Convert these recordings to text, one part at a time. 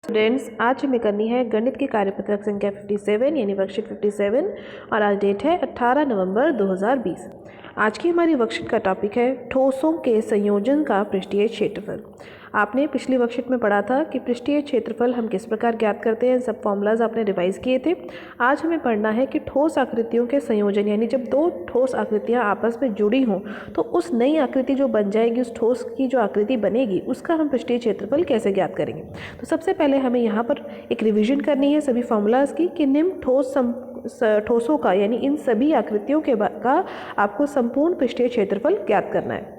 Students, आज हमें करनी है गणित की कार्यपत्रक संख्या 57 यानी वर्कशीट 57 और आज डेट है 18 नवंबर 2020। आज की हमारी वर्कशीट का टॉपिक है ठोसों के संयोजन का पृष्ठीय क्षेत्रफल। आपने पिछली वर्कशीट में पढ़ा था कि पृष्ठीय क्षेत्रफल हम किस प्रकार ज्ञात करते हैं, सब फॉर्मूलाज आपने रिवाइज किए थे। आज हमें पढ़ना है कि ठोस आकृतियों के संयोजन यानी जब दो ठोस आकृतियां आपस में जुड़ी हों तो उस नई आकृति जो बन जाएगी, उस ठोस की जो आकृति बनेगी उसका हम पृष्ठीय क्षेत्रफल कैसे ज्ञात करेंगे। तो सबसे पहले हमें यहाँ पर एक रिवीजन करनी है सभी फॉर्मूलाज की कि निम्न ठोसों का यानी इन सभी आकृतियों का आपको संपूर्ण पृष्ठीय क्षेत्रफल ज्ञात करना है।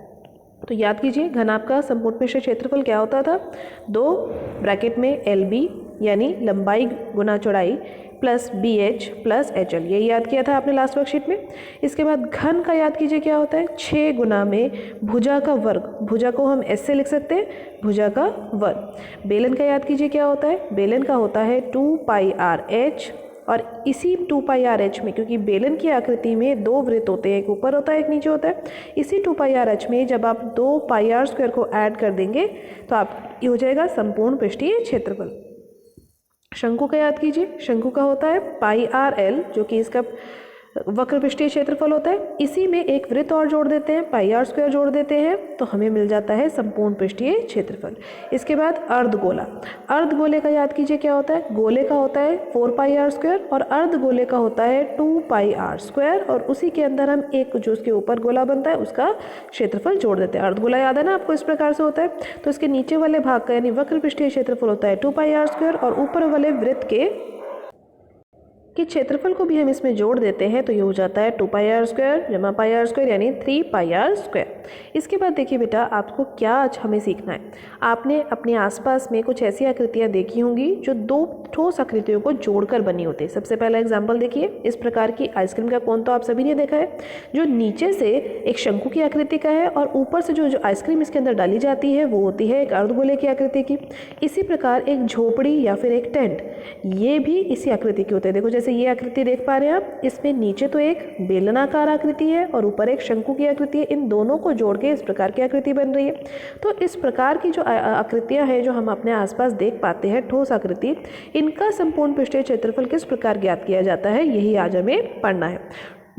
तो याद कीजिए, घनाभ का संपूर्ण पृष्ठीय क्षेत्रफल क्या होता था, 2 ब्रैकेट में LB यानी लंबाई गुना चौड़ाई प्लस BH प्लस HL, ये याद किया था आपने लास्ट वर्कशीट में। इसके बाद घन का याद कीजिए क्या होता है, 6 गुना में भुजा का वर्ग, भुजा को हम S से लिख सकते हैं, भुजा का वर्ग। बेलन का याद कीजिए क्या होता है, बेलन का होता है 2πRH और इसी 2πRH में, क्योंकि बेलन की आकृति में 2 वृत्त होते हैं, एक ऊपर होता है एक नीचे होता है, इसी 2πRH में जब आप 2πr² को ऐड कर देंगे तो आप ये हो जाएगा संपूर्ण पृष्ठीय क्षेत्रफल। शंकु का याद कीजिए, शंकु का होता है πRL जो कि इसका वक्र पृष्ठीय क्षेत्रफल होता है। इसी में एक वृत्त और जोड़ देते हैं, πr² जोड़ देते हैं तो हमें मिल जाता है संपूर्ण पृष्ठीय क्षेत्रफल। इसके बाद अर्धगोला, अर्धगोले का याद कीजिए क्या होता है, गोले का होता है 4πr² और अर्धगोले का होता है 2πr² और उसी के अंदर हम एक जो उसके ऊपर गोला बनता है उसका क्षेत्रफल जोड़ देते हैं। अर्धगोला याद है ना आपको, इस प्रकार से होता है। तो इसके नीचे वाले भाग का यानी वक्र पृष्ठीय क्षेत्रफल होता है 2πr² और ऊपर वाले वृत्त के क्षेत्रफल को भी हम इसमें जोड़ देते हैं तो ये हो जाता है 2πr² जमा πr² यानी 3πr²। इसके बाद देखिए बेटा, आपको क्या आज हमें सीखना है। आपने अपने आसपास में कुछ ऐसी आकृतियां देखी होंगी जो 2 ठोस आकृतियों को जोड़कर बनी होती है। सबसे पहला एग्जाम्पल देखिए, इस प्रकार की आइसक्रीम का कोन तो आप सभी ने देखा है, जो नीचे से एक शंकु की आकृति का है और ऊपर से जो आइसक्रीम इसके अंदर डाली जाती है वो होती है एक अर्धगोले की आकृति की। इसी प्रकार एक झोपड़ी या फिर एक टेंट, ये भी इसी आकृति की होते हैं। देखो जैसे ये आकृति देख पा रहे हैं आप, इसमें नीचे तो एक बेलनाकार आकृति है और ऊपर एक शंकु की आकृति है, इन दोनों को जोड़ के इस प्रकार की आकृति बन रही है। तो इस प्रकार की जो आकृतियां हैं जो हम अपने आसपास देख पाते हैं ठोस आकृति, इनका संपूर्ण पृष्ठीय क्षेत्रफल किस प्रकार ज्ञात किया जाता है, यही आज हमें पढ़ना है।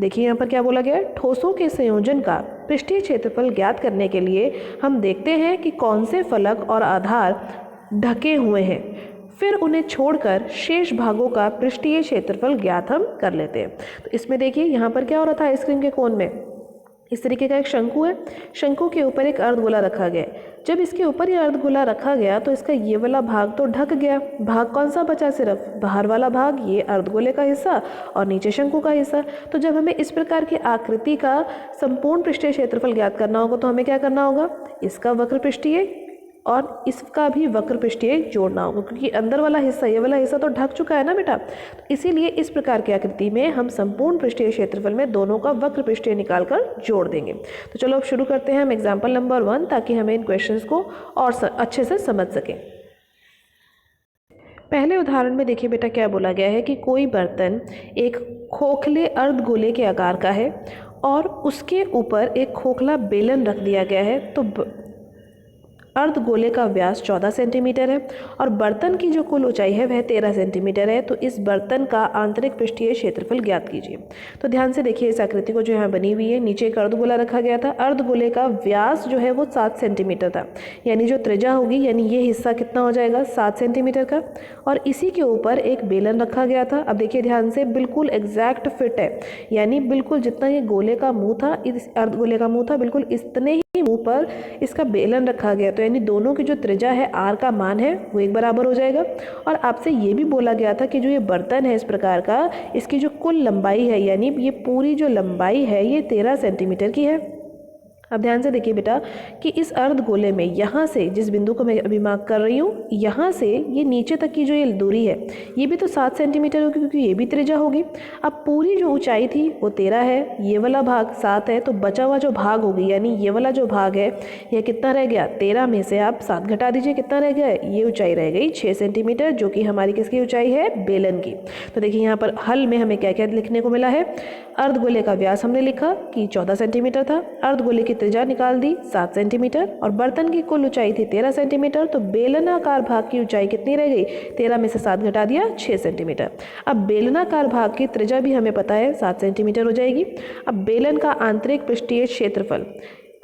देखिए यहाँ पर क्या बोला गया है, ठोसों के संयोजन का पृष्ठीय क्षेत्रफल ज्ञात करने के लिए हम देखते हैं कि कौन से फलक और आधार ढके हुए हैं, फिर उन्हें छोड़कर शेष भागों का पृष्ठीय क्षेत्रफल ज्ञात हम कर लेते हैं। तो इसमें देखिए यहाँ पर क्या हो रहा था, आइसक्रीम के कोन में इस तरीके का एक शंकु है, शंकु के ऊपर एक अर्धगोला रखा गया है। जब इसके ऊपर ये अर्धगोला रखा गया तो इसका ये वाला भाग तो ढक गया, भाग कौन सा बचा, सिर्फ बाहर वाला भाग, ये अर्धगोले का हिस्सा और नीचे शंकु का हिस्सा। तो जब हमें इस प्रकार की आकृति का संपूर्ण पृष्ठीय क्षेत्रफल ज्ञात करना होगा तो हमें क्या करना होगा, इसका वक्र पृष्ठीय और इसका भी वक्र पृष्ठीय जोड़ना होगा, क्योंकि अंदर वाला हिस्सा, ये वाला हिस्सा तो ढक चुका है ना बेटा। तो इसीलिए इस प्रकार की आकृति में हम संपूर्ण पृष्ठीय क्षेत्रफल में दोनों का वक्र पृष्ठीय निकालकर जोड़ देंगे। तो चलो अब शुरू करते हैं हम एग्जाम्पल नंबर 1, ताकि हमें इन क्वेश्चंस को और अच्छे से समझ सकें। पहले उदाहरण में देखिए बेटा क्या बोला गया है कि कोई बर्तन एक खोखले अर्धगोले के आकार का है और उसके ऊपर एक खोखला बेलन रख दिया गया है। तो अर्धगोले का व्यास 14 सेंटीमीटर है और बर्तन की जो कुल ऊंचाई है वह 13 सेंटीमीटर है। तो इस बर्तन का आंतरिक पृष्ठीय क्षेत्रफल ज्ञात कीजिए। तो ध्यान से देखिए इस आकृति को जो यहाँ बनी हुई है, नीचे एक अर्धगोला रखा गया था, अर्धगोले का व्यास जो है वो 7 सेंटीमीटर था, यानी जो त्रिज्या होगी यानी ये हिस्सा कितना हो जाएगा 7 सेंटीमीटर का, और इसी के ऊपर एक बेलन रखा गया था। अब देखिए ध्यान से, बिल्कुल एग्जैक्ट फिट है, यानी बिल्कुल जितना ये गोले का मुँह था, इस अर्धगोले का मुँह था, बिल्कुल इतने ही मुँह पर इसका बेलन रखा गया। तो यानी दोनों की जो त्रिज्या है R का मान है वो एक बराबर हो जाएगा। और आपसे ये भी बोला गया था कि जो ये बर्तन है इस प्रकार का, इसकी जो कुल लंबाई है यानी ये पूरी जो लंबाई है ये 13 सेंटीमीटर की है। अब ध्यान से देखिए बेटा कि इस अर्धगोले में यहाँ से, जिस बिंदु को मैं अभी मार्क कर रही हूँ, यहाँ से ये नीचे तक की जो ये दूरी है ये भी तो 7 सेंटीमीटर होगी, क्योंकि ये भी त्रिज्या होगी। अब पूरी जो ऊंचाई थी वो 13 है, ये वाला भाग 7 है, तो बचा हुआ जो भाग होगी यानी ये वाला जो भाग है यह कितना रह गया, 13 में से आप 7 घटा दीजिए, कितना रह गया, ये ऊंचाई रह गई 6 सेंटीमीटर, जो कि हमारी किसकी ऊंचाई है, बेलन की। तो देखिए यहाँ पर हल में हमें क्या क्या लिखने को मिला है, अर्धगोले का व्यास हमने लिखा कि 14 सेंटीमीटर था, अर्धगोले की त्रिज्या निकाल दी 7 सेंटीमीटर और बर्तन की कुल ऊंचाई थी 13 सेंटीमीटर, तो बेलनाकार भाग की ऊंचाई कितनी रह गई, 13 में से 7 घटा दिया 6 सेंटीमीटर। अब बेलनाकार भाग की त्रिज्या भी हमें पता है 7 सेंटीमीटर हो जाएगी। अब बेलन का आंतरिक पृष्ठीय क्षेत्रफल,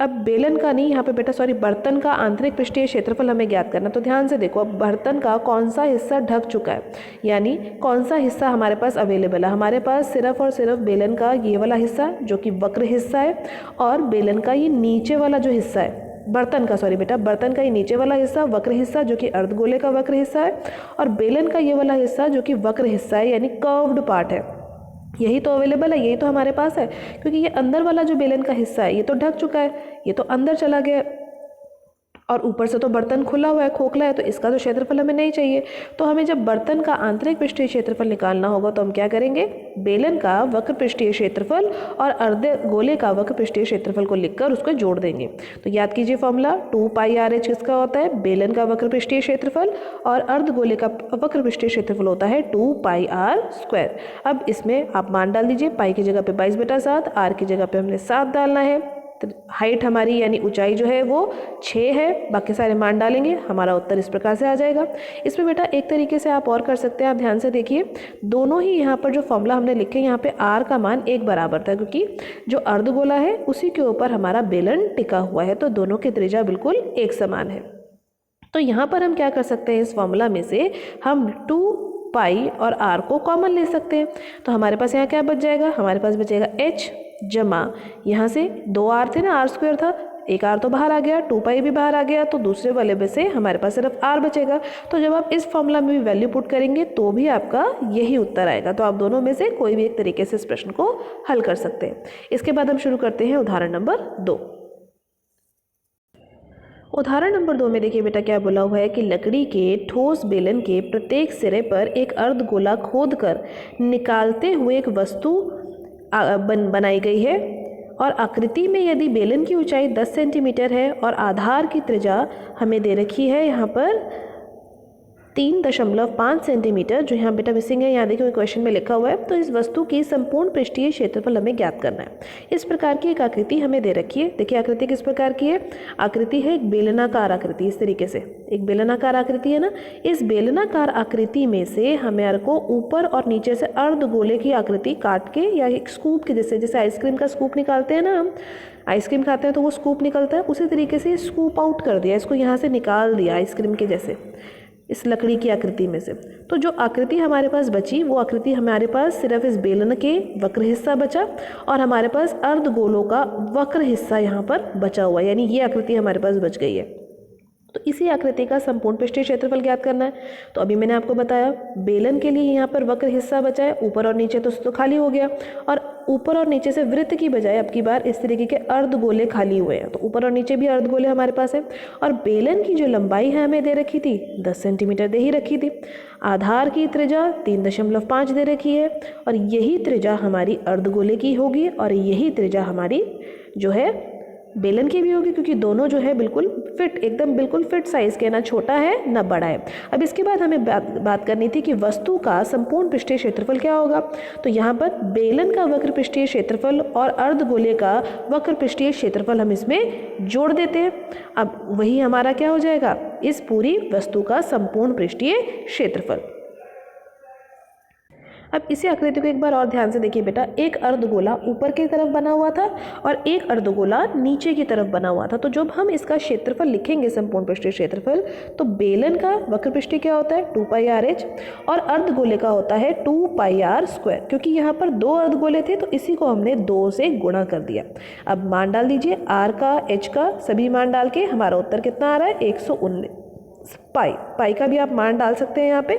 अब बेलन का नहीं यहाँ पे बेटा सॉरी बर्तन का आंतरिक पृष्ठीय क्षेत्रफल हमें ज्ञात करना। तो ध्यान से देखो, अब बर्तन का कौन सा हिस्सा ढक चुका है, यानी कौन सा हिस्सा हमारे पास अवेलेबल है। हमारे पास सिर्फ और सिर्फ बेलन का ये वाला हिस्सा जो कि वक्र हिस्सा है, और बेलन का ये नीचे वाला जो हिस्सा है, बर्तन का सॉरी बेटा बर्तन का ये नीचे वाला हिस्सा वक्र हिस्सा जो कि अर्धगोले का वक्र हिस्सा है, और बेलन का ये वाला हिस्सा जो कि वक्र हिस्सा है यानी कर्व्ड पार्ट है। यही तो अवेलेबल है, यही तो हमारे पास है, क्योंकि ये अंदर वाला जो बेलन का हिस्सा है ये तो ढक चुका है, ये तो अंदर चला गया, और ऊपर से तो बर्तन खुला हुआ है, खोखला है, तो इसका तो क्षेत्रफल हमें नहीं चाहिए। तो हमें जब बर्तन का आंतरिक पृष्ठीय क्षेत्रफल निकालना होगा तो हम क्या करेंगे, बेलन का वक्र पृष्ठीय क्षेत्रफल और अर्धगोले का वक्र पृष्ठीय क्षेत्रफल को लिखकर उसको जोड़ देंगे। तो याद कीजिए फॉर्मूला 2πr(h) किसका होता है, बेलन का वक्र पृष्ठीय क्षेत्रफल, और अर्धगोले का वक्र पृष्ठीय क्षेत्रफल होता है 2πr²। अब इसमें आप मान डाल दीजिए, पाई की जगह पे 22/7, आर की जगह पे हमने 7 डालना है। तो हाइट हमारी यानी ऊंचाई जो है वो 6 है, बाकी सारे मान डालेंगे, हमारा उत्तर इस प्रकार से आ जाएगा। इसमें बेटा एक तरीके से आप और कर सकते हैं, आप ध्यान से देखिए, दोनों ही यहाँ पर जो फॉर्मूला हमने लिखे यहाँ पे आर का मान एक बराबर था, क्योंकि जो अर्धगोला है उसी के ऊपर हमारा बेलन टिका हुआ है, तो दोनों की त्रिज्या बिल्कुल एक समान है। तो यहाँ पर हम क्या कर सकते हैं, इस फॉर्मूला में से हम 2π और r को कॉमन ले सकते हैं। तो हमारे पास यहाँ क्या बच जाएगा, हमारे पास बचेगा h जमा यहाँ से 2r थे ना, r² था, एक r तो बाहर आ गया, 2π भी बाहर आ गया, तो दूसरे वाले में से हमारे पास सिर्फ r बचेगा। तो जब आप इस फॉर्मूला में भी वैल्यू पुट करेंगे तो भी आपका यही उत्तर आएगा। तो आप दोनों में से कोई भी एक तरीके से इस प्रश्न को हल कर सकते हैं। इसके बाद हम शुरू करते हैं उदाहरण नंबर 2। उदाहरण नंबर 2 में देखिए बेटा क्या बोला हुआ है कि लकड़ी के ठोस बेलन के प्रत्येक सिरे पर एक अर्धगोला खोदकर निकालते हुए एक वस्तु बनाई गई है, और आकृति में यदि बेलन की ऊंचाई 10 सेंटीमीटर है और आधार की त्रिज्या हमें दे रखी है यहाँ पर 3.5 सेंटीमीटर, जो यहाँ बेटा मिसिंग है, यहाँ देखिए क्वेश्चन में लिखा हुआ है। तो इस वस्तु की संपूर्ण पृष्ठीय क्षेत्रफल हमें ज्ञात करना है। इस प्रकार की एक आकृति हमें दे रखी है। देखिए आकृति किस प्रकार की है, आकृति है एक बेलनाकार आकृति, इस तरीके से एक बेलनाकार आकृति है ना। इस बेलनाकार आकृति में से हमारे को ऊपर और नीचे से अर्धगोले की आकृति काट के, या एक स्कूप के जैसे आइसक्रीम का स्कूप निकालते हैं ना, हम आइसक्रीम खाते हैं तो वो स्कूप निकलता है, उसी तरीके से स्कूप आउट कर दिया, इसको यहाँ से निकाल दिया आइसक्रीम के जैसे इस लकड़ी की आकृति में से। तो जो आकृति हमारे पास बची वो आकृति हमारे पास सिर्फ इस बेलन के वक्र हिस्सा बचा, और हमारे पास अर्धगोलों का वक्र हिस्सा यहाँ पर बचा हुआ है, यानी ये आकृति हमारे पास बच गई है। तो इसी आकृति का संपूर्ण पृष्ठीय क्षेत्रफल ज्ञात करना है। तो अभी मैंने आपको बताया बेलन के लिए यहाँ पर वक्र हिस्सा बचा है, ऊपर और नीचे तो खाली हो गया, और ऊपर और नीचे से वृत्त की बजाय अब की बार इस तरीके के अर्धगोले खाली हुए हैं। तो ऊपर और नीचे भी अर्धगोले हमारे पास है, और बेलन की जो लंबाई है हमें दे रखी थी 10 सेंटीमीटर दे ही रखी थी, आधार की त्रिज्या 3.5 दे रखी है, और यही त्रिज्या हमारी अर्धगोले की होगी, और यही त्रिज्या हमारी जो है बेलन की भी होगी, क्योंकि दोनों जो है बिल्कुल फिट, एकदम बिल्कुल फिट साइज़ के, ना छोटा है ना बड़ा है। अब इसके बाद हमें बात करनी थी कि वस्तु का संपूर्ण पृष्ठीय क्षेत्रफल क्या होगा। तो यहाँ पर बेलन का वक्र पृष्ठीय क्षेत्रफल और अर्धगोले का वक्र पृष्ठीय क्षेत्रफल हम इसमें जोड़ देते हैं। अब वही हमारा क्या हो जाएगा, इस पूरी वस्तु का संपूर्ण पृष्ठीय क्षेत्रफल। अब इसी आकृति को एक बार और ध्यान से देखिए बेटा, एक अर्धगोला ऊपर की तरफ बना हुआ था और एक अर्धगोला नीचे की तरफ बना हुआ था। तो जब हम इसका क्षेत्रफल लिखेंगे संपूर्ण पृष्ठीय क्षेत्रफल, तो बेलन का वक्र पृष्ठीय क्या होता है 2πr(h) और अर्धगोले का होता है 2πr²। क्योंकि यहाँ पर 2 अर्धगोले थे तो इसी को हमने 2 से गुणा कर दिया। अब मान डाल दीजिए, r का h का सभी मान डाल के हमारा उत्तर कितना आ रहा है 119 पाई का भी आप मान डाल सकते हैं यहाँ पे।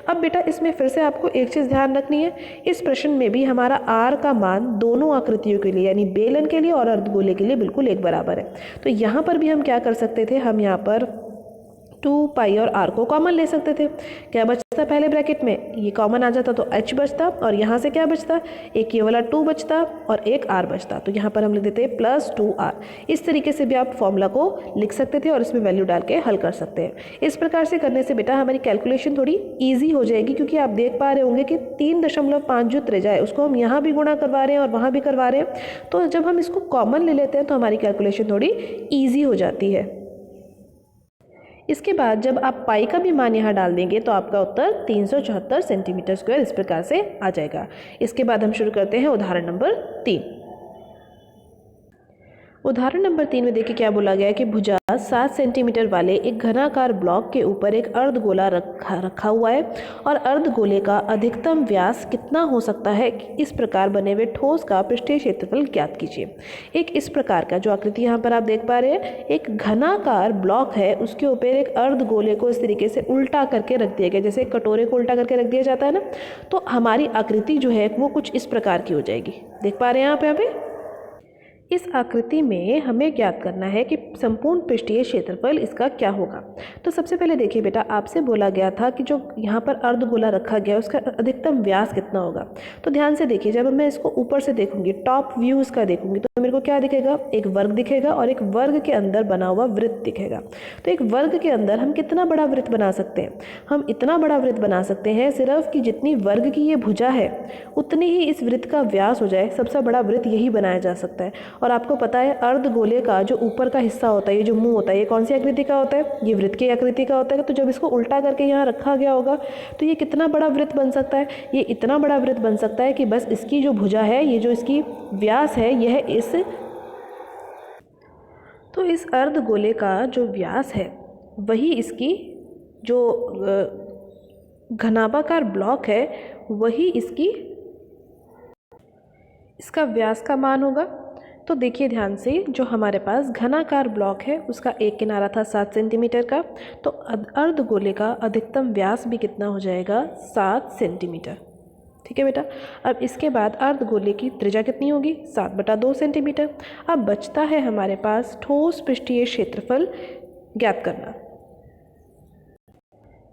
अब बेटा इसमें फिर से आपको एक चीज़ ध्यान रखनी है, इस प्रश्न में भी हमारा r का मान दोनों आकृतियों के लिए यानी बेलन के लिए और अर्धगोले के लिए बिल्कुल एक बराबर है। तो यहाँ पर भी हम क्या कर सकते थे, हम यहाँ पर 2 पाई और r को कॉमन ले सकते थे। क्या बचता पहले ब्रैकेट में, ये कॉमन आ जाता तो h बचता, और यहाँ से क्या बचता, एक ये वाला 2 बचता और एक r बचता, तो यहाँ पर हम लिख देते प्लस 2r। इस तरीके से भी आप फॉर्मूला को लिख सकते थे और इसमें वैल्यू डाल के हल कर सकते हैं। इस प्रकार से करने से बेटा हमारी कैलकुलेशन थोड़ी ईजी हो जाएगी, क्योंकि आप देख पा रहे होंगे कि 3.5 जो त्रिज्या है उसको हम यहाँ भी गुणा करवा रहे हैं और वहाँ भी करवा रहे हैं, तो जब हम इसको कॉमन ले लेते हैं तो हमारी कैलकुलेशन थोड़ी ईजी हो जाती है। इसके बाद जब आप पाई का भी मान यहाँ डाल देंगे तो आपका उत्तर 374 सेंटीमीटर स्क्वायर इस प्रकार से आ जाएगा। इसके बाद हम शुरू करते हैं उदाहरण नंबर 3। उदाहरण नंबर 3 में देखिए क्या बोला गया है कि भुजा 7 सेंटीमीटर वाले एक घनाकार ब्लॉक के ऊपर एक अर्धगोला रखा हुआ है और अर्धगोले का अधिकतम व्यास कितना हो सकता है, इस प्रकार बने हुए ठोस का पृष्ठीय क्षेत्रफल ज्ञात कीजिए। एक इस प्रकार का जो आकृति यहाँ पर आप देख पा रहे हैं, एक घनाकार ब्लॉक है, उसके ऊपर एक अर्धगोले को इस तरीके से उल्टा करके रख दिया गया, जैसे एक कटोरे को उल्टा करके रख दिया जाता है ना, तो हमारी आकृति जो है वो कुछ इस प्रकार की हो जाएगी। देख पा रहे हैं आप यहाँ पे। इस आकृति में हमें ज्ञात करना है कि संपूर्ण पृष्ठीय क्षेत्रफल इसका क्या होगा। तो सबसे पहले देखिए बेटा, आपसे बोला गया था कि जो यहाँ पर अर्धगोला रखा गया उसका अधिकतम व्यास कितना होगा। तो ध्यान से देखिए, जब मैं इसको ऊपर से देखूंगी, टॉप व्यू इसका देखूंगी, तो मेरे को क्या दिखेगा, एक वर्ग दिखेगा और एक वर्ग के अंदर बना हुआ वृत्त दिखेगा। तो एक वर्ग के अंदर हम कितना बड़ा वृत्त बना सकते हैं, हम इतना बड़ा वृत्त बना सकते हैं सिर्फ कि जितनी वर्ग की ये भुजा है उतनी ही इस वृत्त का व्यास हो जाए। सबसे बड़ा वृत्त यही बनाया जा सकता है। और आपको पता है अर्धगोले का जो ऊपर का हिस्सा होता है, ये जो मुंह होता है, ये कौन सी आकृति का होता है, ये वृत्त की आकृति का होता है। तो जब इसको उल्टा करके यहाँ रखा गया होगा तो ये कितना बड़ा वृत्त बन सकता है, ये इतना बड़ा वृत्त बन सकता है कि बस इसकी जो भुजा है, ये जो इसकी व्यास है, यह इस अर्धगोले का जो व्यास है वही इसकी जो घनाभाकार ब्लॉक है वही इसका व्यास का मान होगा। तो देखिए ध्यान से, जो हमारे पास घनाकार ब्लॉक है उसका एक किनारा था 7 सेंटीमीटर का, तो अर्धगोले का अधिकतम व्यास भी कितना हो जाएगा, 7 सेंटीमीटर। ठीक है बेटा। अब इसके बाद अर्धगोले की त्रिज्या कितनी होगी, 7/2 सेंटीमीटर। अब बचता है हमारे पास ठोस पृष्ठीय क्षेत्रफल ज्ञात करना।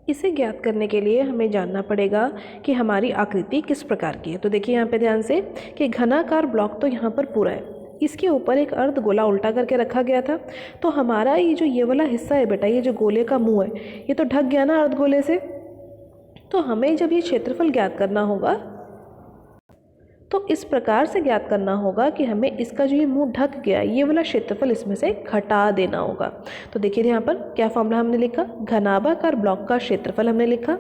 इसे ज्ञात करने के लिए हमें जानना पड़ेगा कि हमारी आकृति किस प्रकार की है। तो देखिए यहाँ पे ध्यान से कि घनाकार ब्लॉक तो यहाँ पर पूरा है, इसके ऊपर एक अर्धगोला उल्टा करके रखा गया था। तो हमारा ये वाला हिस्सा है बेटा, ये जो गोले का मुंह है, ये तो ढक गया ना अर्धगोले से। तो हमें जब ये क्षेत्रफल ज्ञात करना होगा तो इस प्रकार से ज्ञात करना होगा कि हमें इसका जो ये मुंह ढक गया, ये वाला क्षेत्रफल इसमें से घटा देना होगा। तो देखिए यहाँ पर क्या फॉर्मूला हमने लिखा, घनाभाकार ब्लॉक का क्षेत्रफल हमने लिखा,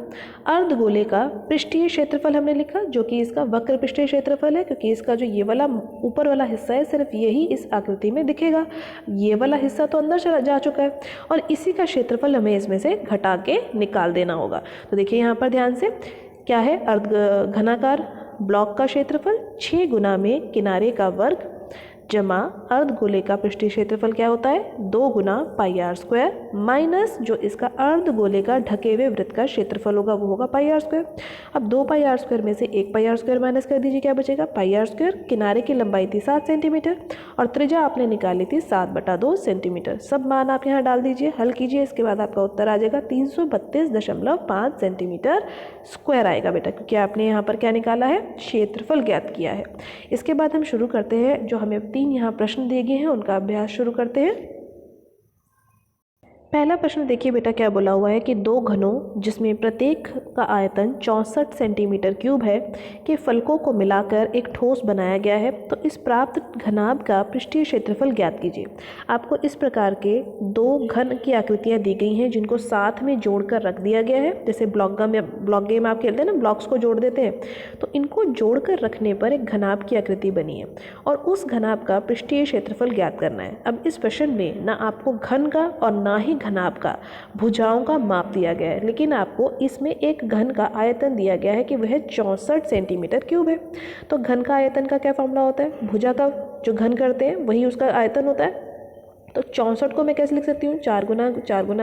अर्धगोले का पृष्ठीय क्षेत्रफल हमने लिखा, जो कि इसका वक्र पृष्ठीय क्षेत्रफल है, क्योंकि इसका जो ये वाला ऊपर वाला हिस्सा है सिर्फ यही इस आकृति में दिखेगा, ये वाला हिस्सा तो अंदर चला जा चुका है, और इसी का क्षेत्रफल हमें इसमें से घटा के निकाल देना होगा। तो देखिए यहाँ पर ध्यान से क्या है, घनाकार ब्लॉक का क्षेत्रफल 6 गुना में किनारे का वर्ग जमा अर्धगोले का पृष्ठीय क्षेत्रफल क्या होता है, 2 गुना पाई आर स्क्वायर माइनस जो इसका अर्धगोले का ढके हुए वृत्त का क्षेत्रफल होगा वो होगा पाई आर स्क्वायर। अब 2 पाई आर स्क्वायर में से 1 पाई आर स्क्वायर माइनस कर दीजिए, क्या बचेगा, पाई आर स्क्वायर। किनारे की लंबाई थी 7 सेंटीमीटर और त्रिज्या आपने निकाली थी 7/2 सेंटीमीटर। सब मान आप यहाँ डाल दीजिए, हल कीजिए, इसके बाद आपका उत्तर आ जाएगा 332.5 सेंटीमीटर स्क्वायर आएगा बेटा, क्योंकि आपने यहाँ पर क्या निकाला है, क्षेत्रफल ज्ञात किया है। इसके बाद हम शुरू करते हैं, जो हमें 3 यहाँ प्रश्न दिए गए हैं उनका अभ्यास शुरू करते हैं। पहला प्रश्न देखिए बेटा क्या बोला हुआ है कि 2 घनों जिसमें प्रत्येक का आयतन 64 सेंटीमीटर क्यूब है के फलकों को मिलाकर एक ठोस बनाया गया है। तो इस प्राप्त घनाभ का पृष्ठीय क्षेत्रफल ज्ञात कीजिए। आपको इस प्रकार के 2 घन की आकृतियाँ दी गई हैं जिनको साथ में जोड़कर रख दिया गया है। जैसे ब्लॉक गेम आप खेलते हैं ना, ब्लॉक्स को जोड़ देते हैं, तो इनको जोड़कर रखने पर एक घनाभ की आकृति बनी है और उस घनाभ का पृष्ठीय क्षेत्रफल ज्ञात करना है। अब इस प्रश्न में ना आपको घन का और ना ही घनाभ का भुजाओं का माप दिया गया है, लेकिन आपको इसमें एक घन का आयतन दिया गया है कि वह 64 सेंटीमीटर क्यूब है। तो घन का आयतन का क्या फॉर्मूला होता है, भुजा का जो घन करते हैं वही उसका आयतन होता है। तो 64 को मैं कैसे लिख सकती हूँ, 4 गुना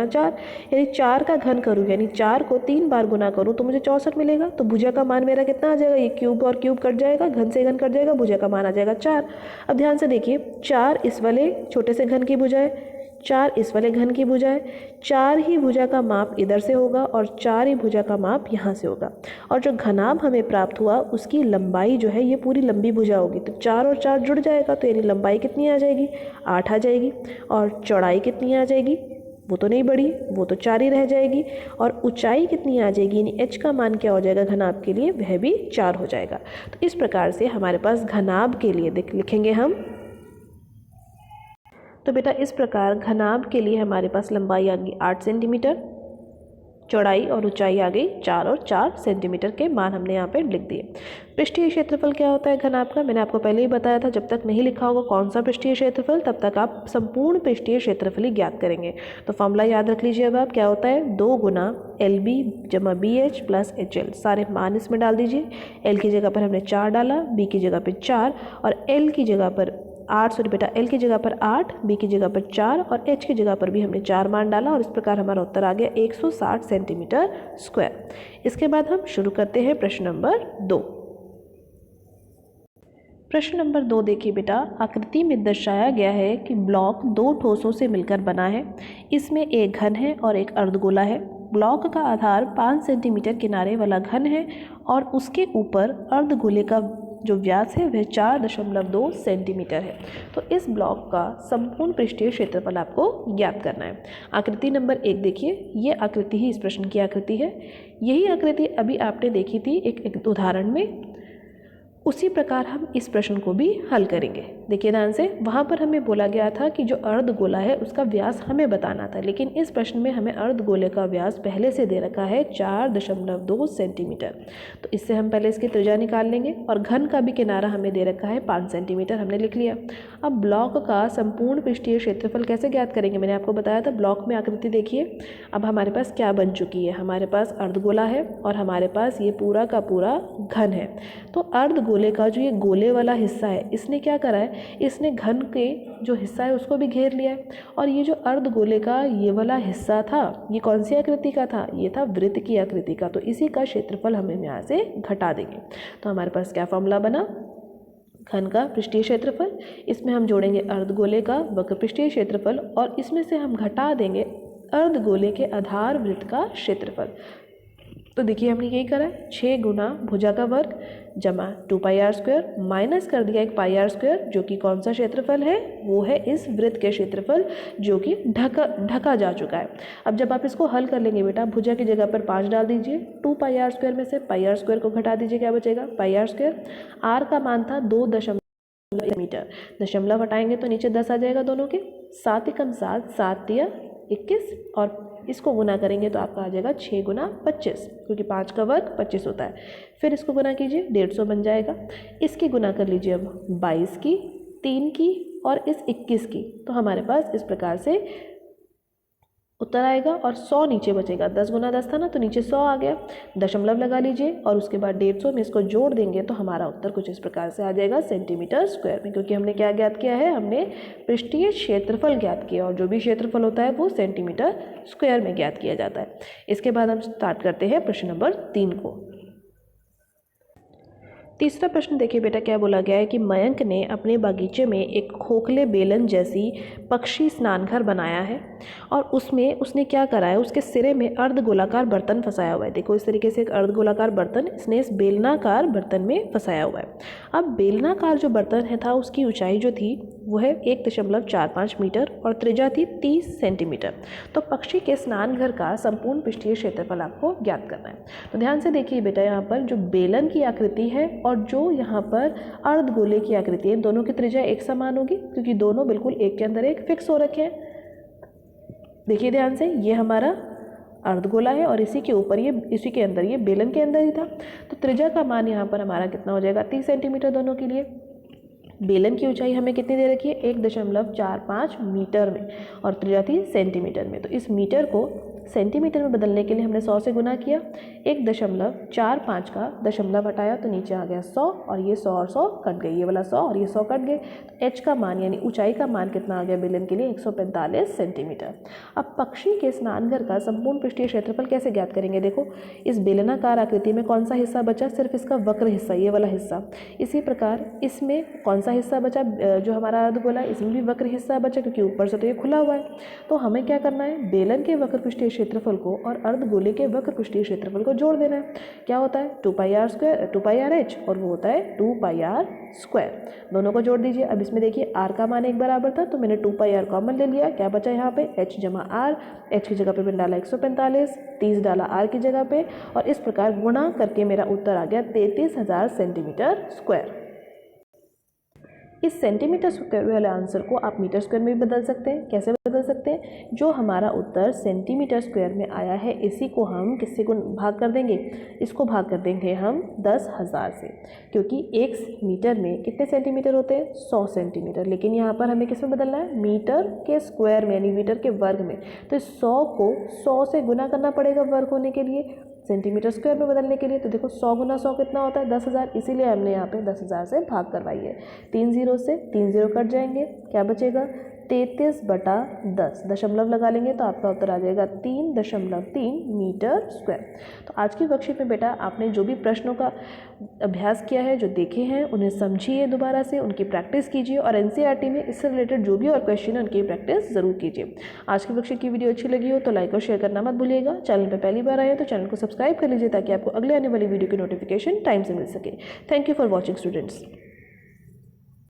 4, यानी 4 का घन करूँ, यानी 4 को 3 बार गुना करूँ तो मुझे 64 मिलेगा। तो भुजा का मान मेरा कितना आ जाएगा, ये क्यूब और क्यूब कट जाएगा, घन से घन कट जाएगा, भुजा का मान आ जाएगा 4। अब ध्यान से देखिए, 4 इस वाले छोटे से घन की भुजा है, 4 इस वाले घन की भुजा है, 4 ही भुजा का माप इधर से होगा और 4 ही भुजा का माप यहाँ से होगा। और जो घनाभ हमें प्राप्त हुआ उसकी लंबाई जो है ये पूरी लंबी भुजा होगी, तो 4 और 4 जुड़ जाएगा, तो यानी लंबाई कितनी आ जाएगी, 8 आ जाएगी। और चौड़ाई कितनी आ जाएगी, वो तो नहीं बढ़ी, वो तो 4 ही रह जाएगी। और ऊंचाई कितनी आ जाएगी, यानी h का मान क्या हो जाएगा घनाभ के लिए, वह भी 4 हो जाएगा। तो इस प्रकार से हमारे पास घनाभ के लिए लिखेंगे हम। तो बेटा इस प्रकार घनाभ के लिए हमारे पास लंबाई आ गई 8 सेंटीमीटर, चौड़ाई और ऊंचाई आ गई 4 और 4 सेंटीमीटर के मान हमने यहाँ पे लिख दिए। पृष्ठीय क्षेत्रफल क्या होता है घनाभ का, मैंने आपको पहले ही बताया था। जब तक नहीं लिखा होगा कौन सा पृष्ठीय क्षेत्रफल, तब तक आप संपूर्ण पृष्ठीय क्षेत्रफल ही ज्ञात करेंगे। तो फॉर्मूला याद रख लीजिए। अब आप क्या होता है, 2 गुना LB जमा BH प्लस HL, सारे मान इसमें डाल दीजिए। L की जगह पर हमने 4 डाला, B की जगह पर 4 और L की जगह पर 8, सॉरी बेटा L की जगह पर 8, B की जगह पर 4 और H की जगह पर भी हमने 4 मान डाला और इस प्रकार हमारा उत्तर आ गया 160 सेंटीमीटर स्क्वायर। इसके बाद हम शुरू करते हैं प्रश्न नंबर 2। प्रश्न नंबर 2 देखिए बेटा, आकृति में दर्शाया गया है कि ब्लॉक 2 ठोसों से मिलकर बना है। इसमें एक घन है और एक अर्धगोला है। ब्लॉक का आधार 5 सेंटीमीटर किनारे वाला घन है और उसके ऊपर अर्धगोले का जो व्यास है वह 4.2 सेंटीमीटर है। तो इस ब्लॉक का संपूर्ण पृष्ठीय क्षेत्रफल आपको ज्ञात करना है। आकृति नंबर 1 देखिए, ये आकृति ही इस प्रश्न की आकृति है। यही आकृति अभी आपने देखी थी एक उदाहरण में, उसी प्रकार हम इस प्रश्न को भी हल करेंगे। देखिए ध्यान से, वहाँ पर हमें बोला गया था कि जो अर्धगोला है उसका व्यास हमें बताना था, लेकिन इस प्रश्न में हमें अर्धगोले का व्यास पहले से दे रखा है 4.2 सेंटीमीटर। तो इससे हम पहले इसकी त्रिज्या निकाल लेंगे और घन का भी किनारा हमें दे रखा है 5 सेंटीमीटर, हमने लिख लिया। अब ब्लॉक का संपूर्ण पृष्ठीय क्षेत्रफल कैसे ज्ञात करेंगे, मैंने आपको बताया था। ब्लॉक में आकृति देखिए, अब हमारे पास क्या बन चुकी है, हमारे पास अर्धगोला है और हमारे पास ये पूरा का पूरा घन है। तो अर्धगोले का जो ये गोले वाला हिस्सा है, इसने क्या करा है, इसने घन के जो हिस्सा है उसको भी घेर लिया है। और ये जो अर्धगोले का ये वाला हिस्सा था, ये कौन सी आकृति का था, ये था वृत्त की आकृति का। तो इसी का क्षेत्रफल हम यहाँ से घटा देंगे। तो हमारे पास क्या फॉर्मूला बना, घन का पृष्ठीय क्षेत्रफल, इसमें हम जोड़ेंगे अर्धगोले का वक्र पृष्ठीय क्षेत्रफल और इसमें से हम घटा देंगे अर्धगोले के आधार वृत्त का क्षेत्रफल। तो देखिए हमने यही करा है, 6 गुना भुजा का वर्ग जमा 2 पाई आर स्क्वायर, माइनस कर दिया 1 पाई आर स्क्वायर, जो कि कौन सा क्षेत्रफल है, वो है इस वृत्त के क्षेत्रफल जो कि ढका जा चुका है। अब जब आप इसको हल कर लेंगे बेटा, भुजा की जगह पर 5 डाल दीजिए, 2 पाई आर स्क्वायर में से पाई आर स्क्वायर को घटा दीजिए, क्या बचेगा, पाई आर स्क्वायर। आर का मान था 2 मीटर, दशमलव हटाएंगे तो नीचे 10 आ जाएगा दोनों के, 7 एकम 7, 7 तिया 21 और इसको गुना करेंगे तो आपका आ जाएगा 6 गुना 25, क्योंकि 5 का वर्ग 25 होता है। फिर इसको गुना कीजिए, 150 बन जाएगा। इसकी गुना कर लीजिए अब 22 की, 3 की और इस 21 की। तो हमारे पास इस प्रकार से उत्तर आएगा और 100 नीचे बचेगा। 10 गुना 10 था ना, तो नीचे 100 आ गया, दशमलव लगा लीजिए और उसके बाद 150 में इसको जोड़ देंगे तो हमारा उत्तर कुछ इस प्रकार से आ जाएगा सेंटीमीटर स्क्वायर में, क्योंकि हमने क्या ज्ञात किया है, हमने पृष्ठीय क्षेत्रफल ज्ञात किया और जो भी क्षेत्रफल होता है वो सेंटीमीटर स्क्वायर में ज्ञात किया जाता है। इसके बाद हम स्टार्ट करते हैं प्रश्न नंबर 3 को। तीसरा प्रश्न देखिए बेटा, क्या बोला गया है कि मयंक ने अपने बागीचे में एक खोखले बेलन जैसी पक्षी स्नानघर बनाया है और उसमें उसने क्या करा है, उसके सिरे में अर्धगोलाकार बर्तन फंसाया हुआ है। देखो इस तरीके से एक अर्धगोलाकार बर्तन इसने इस बेलनाकार बर्तन में फंसाया हुआ है। अब बेलनाकार जो बर्तन है था, उसकी ऊंचाई जो थी वो है 1.45 मीटर और त्रिज्या थी 30 सेंटीमीटर। तो पक्षी के स्नानघर का संपूर्ण पृष्ठीय क्षेत्रफल आपको ज्ञात करना है। तो ध्यान से देखिए बेटा, यहाँ पर जो बेलन की आकृति है और जो यहाँ पर अर्धगोले की आकृति है, दोनों की त्रिज्या एक समान होगी, क्योंकि दोनों बिल्कुल एक के अंदर एक फिक्स हो रखे हैं। देखिए ध्यान से, ये हमारा अर्धगोला है और इसी के ऊपर ये, इसी के अंदर ये बेलन के अंदर ही था। तो त्रिज्या का मान यहाँ पर हमारा कितना हो जाएगा, 30 सेंटीमीटर दोनों के लिए। बेलन की ऊंचाई हमें कितनी दे रखी है, 1.45 मीटर में और त्रिज्या थी सेंटीमीटर में। तो इस मीटर को सेंटीमीटर में बदलने के लिए हमने 100 से गुना किया, 1.45 का दशमलव हटाया तो नीचे आ गया 100 और ये 100 और 100 कट गई, ये वाला 100 और ये 100 कट गए। तो h का मान यानी ऊंचाई का मान कितना आ गया बेलन के लिए 145 सेंटीमीटर। अब पक्षी के स्नानघर का संपूर्ण पृष्ठीय क्षेत्रफल कैसे ज्ञात करेंगे? देखो इस बेलनाकार आकृति में कौन सा हिस्सा बचा? सिर्फ इसका वक्र हिस्सा, ये वाला हिस्सा। इसी प्रकार इसमें कौन सा हिस्सा बचा? जो हमारा अर्धगोला, इसमें भी वक्र हिस्सा बचा क्योंकि ऊपर से तो ये खुला हुआ है। तो हमें क्या करना है, बेलन के वक्र पृष्ठीय क्षेत्रफल को और अर्धगोले के वक्र पृष्ठीय क्षेत्रफल को जोड़ देना है। क्या होता है 2πr² और वो होता है 2πr²। दोनों को जोड़ दीजिए। अब इसमें देखिए r का मान एक बराबर था तो मैंने 2πr कॉमन ले लिया। क्या बचा यहाँ पे h जमा r, h की जगह पे मैंने डाला 145, 30 डाला r की जगह पे और इस प्रकार गुणा करके मेरा उत्तर आ गया 33,000 सेंटीमीटर स्क्वायर। इस सेंटीमीटर स्क्वायर वाले आंसर को आप मीटर स्क्वायर में भी बदल सकते हैं। कैसे बदल सकते हैं? जो हमारा उत्तर सेंटीमीटर स्क्वायर में आया है इसी को हम किससे भाग कर देंगे? इसको भाग कर देंगे हम 10,000 से, क्योंकि 1 मीटर में कितने सेंटीमीटर होते हैं? 100 सेंटीमीटर। लेकिन यहाँ पर हमें किस में बदलना है? मीटर के स्क्वायर में यानी मीटर के वर्ग में। तो इस 100 को 100 से गुना करना पड़ेगा वर्ग होने के लिए, सेंटीमीटर स्क्वायर में बदलने के लिए। तो देखो 100 गुना 100 कितना होता है? 10,000। इसीलिए हमने यहाँ पे 10,000 से भाग करवाई है। 3 0 से 3 0 कट जाएंगे, क्या बचेगा? 33/10 दशमलव लगा लेंगे तो आपका उत्तर आ जाएगा 3.3 मीटर स्क्वायर। तो आज की वर्कशीट में बेटा आपने जो भी प्रश्नों का अभ्यास किया है, जो देखे हैं, उन्हें समझिए, दोबारा से उनकी प्रैक्टिस कीजिए और एनसीईआरटी में इससे रिलेटेड जो भी और क्वेश्चन है उनकी प्रैक्टिस जरूर कीजिए। आज की वर्कशीट की वीडियो अच्छी लगी हो तो लाइक और शेयर करना मत भूलिएगा। चैनल पर पहली बार आए तो चैनल को सब्सक्राइब कर लीजिए ताकि आपको अगले आने वाली वीडियो की नोटिफिकेशन टाइम से मिल सके। Thank you for watching students.